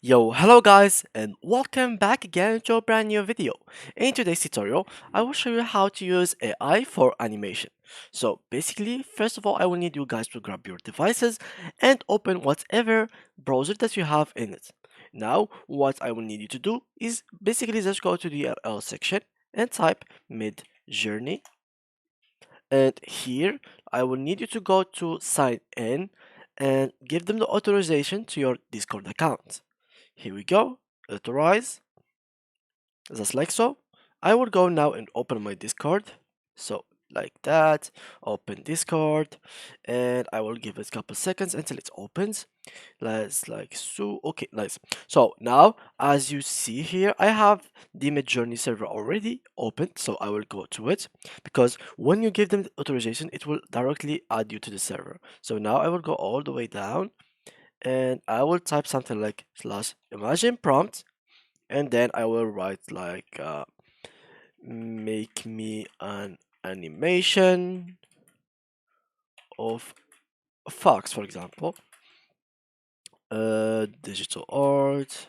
Yo, hello guys, and welcome back again to a brand new video. In today's tutorial, I will show you how to use AI for animation. So basically, first of all, I will need you guys to grab your devices and open whatever browser that you have in it. Now, what I will need you to do is basically just go to the URL section and type Mid Journey. And here, I will need you to go to sign in and give them the authorization to your Discord account. Here we go. Authorize. Just like so. I will go now and open my Discord. So like that. Open Discord. And I will give it a couple seconds until it opens. Let's like so. Okay, nice. So now, as you see here, I have the Midjourney server already opened. So I will go to it because when you give them the authorization, it will directly add you to the server. So now I will go all the way down and I will type something like slash imagine prompt, and then I will write like make me an animation of a fox, for example, digital art,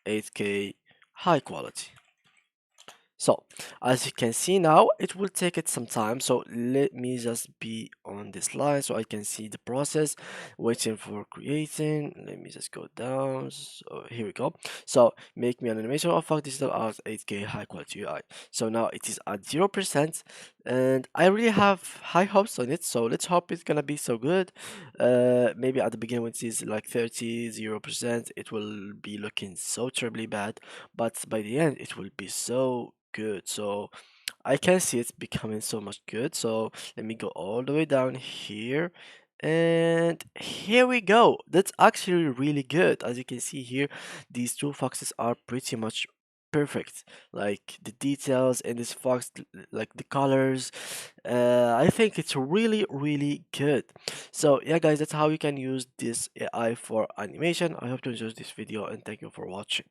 8K, high quality. So, as you can see now, it will take it some time. So let me just be on this line so I can see the process, waiting for creating. Let me just go down. So here we go. So make me an animation of Fuck Digital Art 8K high quality UI. So now it is at 0%, and I really have high hopes on it. So let's hope it's gonna be so good. Maybe at the beginning when it is like 0%, it will be looking so terribly bad, but by the end it will be so good. So I can see it's becoming so much good. So let me go all the way down here. And here we go. That's actually really good. As you can see here, these two foxes are pretty much perfect. Like the details in this fox, like the colors. I think it's really, really good. So yeah, guys, that's how you can use this AI for animation. I hope you enjoyed this video and thank you for watching.